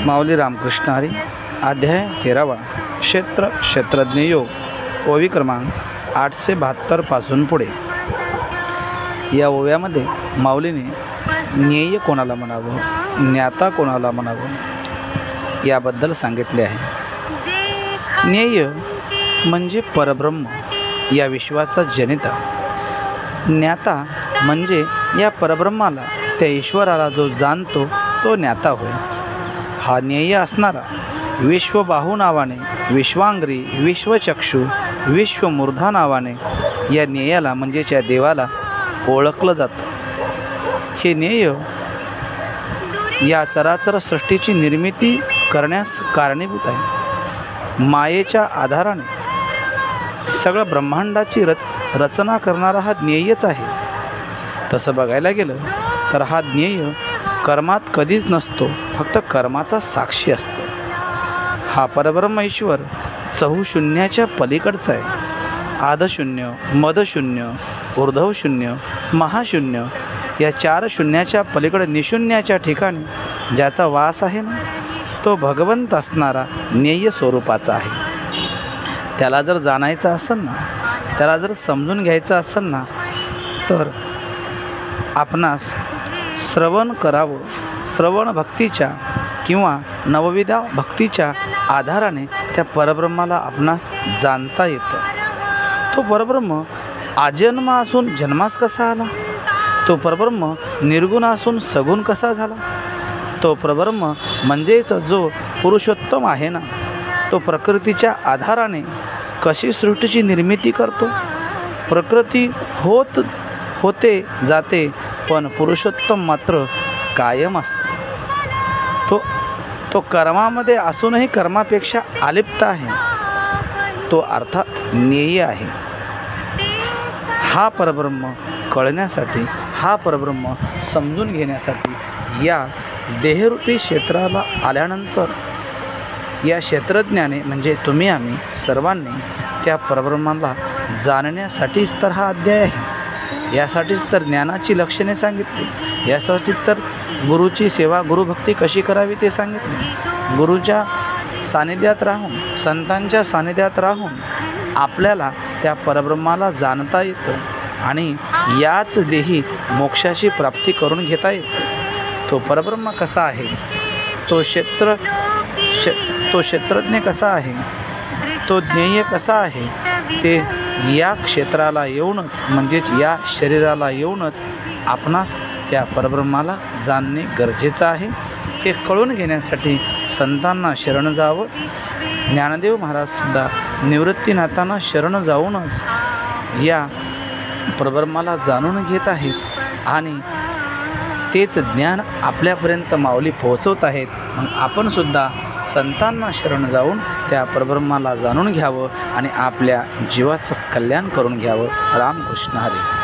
माऊली रामकृष्ण हरी. अध्याय 13वा. क्षेत्र क्षेत्रज्ञ योग. ओवी क्रमांक 872 पासून पुढे. या ओव्यामध्ये माऊलीने ज्ञेय कोणाला म्हणावं, ज्ञाता कोणाला म्हणावं याबद्दल सांगितले आहे. ज्ञेय म्हणजे परब्रह्म, या विश्वाचा जनिता. ज्ञाता म्हणजे या परब्रह्माला, त्या ईश्वराला जो जाणतो तो ज्ञाता होय. हा ज्ञेय असणारा विश्वबाहू नावाने, विश्वांग्री, विश्वचक्षु, विश्वमूर्धा नावाने या ज्ञेयाला म्हणजेच या देवाला ओळखलं जातं. हे ज्ञेय या चराचर सृष्टीची निर्मिती करण्यास कारणीभूत आहे. मायेच्या आधाराने सगळं ब्रह्मांडाची रचना करणारा हा ज्ञेयच आहे. तसं बघायला गेलं तर हा ज्ञेय कर्मात कधीच नसतो, फक्त कर्माचा साक्षी असतो. हा परब्रह्म ईश्वर चहुशून्याच्या पलीकडचा आहे. आदशून्य, मदशून्य, ऊर्ध्वशून्य, महाशून्य या 4 शून्याच्या पलीकडे निशून्याच्या ठिकाणी ज्याचा वास आहे ना, तो भगवंत असणारा ज्ञेय स्वरूपाचा आहे. त्याला जर जाणायचं असेल ना, त्याला जर समजून घ्यायचं असेल ना, तर आपणास श्रवण करावं. श्रवण भक्तीच्या किंवा नवविधा भक्तीच्या आधाराने त्या परब्रह्माला आपणास जाणता येतं. तो परब्रह्म आजन्म असून जन्मास कसा आला, तो परब्रह्म निर्गुण असून सगुण कसा झाला, तो परब्रह्म म्हणजेच जो पुरुषोत्तम आहे ना, तो प्रकृतीच्या आधाराने कशी सृष्टीची निर्मिती करतो. प्रकृती होते जाते, पण पुरुषोत्तम मात्र कायम असतो. तो कर्मामध्ये असूनही कर्मापेक्षा अलिप्त आहे. तो अर्थात ज्ञेय आहे. हा परब्रह्म कळण्यासाठी, हा परब्रह्म समजून घेण्यासाठी या देहरूपी क्षेत्राला आल्यानंतर या क्षेत्रज्ञाने म्हणजे तुम्ही आम्ही सर्वांनी त्या परब्रह्माला जाणण्यासाठीच तर हा अध्याय आहे. यासाठीच तर ज्ञानाची लक्षणे सांगितली. यासाठीच तर गुरुची सेवा, गुरुभक्ती कशी करावी ते सांगितले. गुरुच्या सानिध्यात राहून, संतांच्या सानिध्यात राहून आपल्याला त्या परब्रह्माला जाणता येतं आणि याच देही मोक्षाची प्राप्ती करून घेता येते. तो परब्रह्म कसा आहे, तो क्षेत्रज्ञ कसा आहे, तो ज्ञेय कसा आहे, ते या क्षेत्राला येऊनच म्हणजेच या शरीराला येऊनच आपणास त्या परब्रह्माला जाणणे गरजेचं आहे. हे कळून घेण्यासाठी संतांना शरण जावं. ज्ञानदेव महाराजसुद्धा निवृत्तीनाथांना शरण जाऊनच या परब्रह्माला जाणून घेत आहेत आणि तेच ज्ञान आपल्यापर्यंत माऊली पोहोचवत आहेत. मग आपणसुद्धा संतांना शरण जाऊन त्या परब्रह्माला जाणून घ्यावं आणि आपल्या जीवाचं कल्याण करून घ्यावं. रामकृष्ण हरी.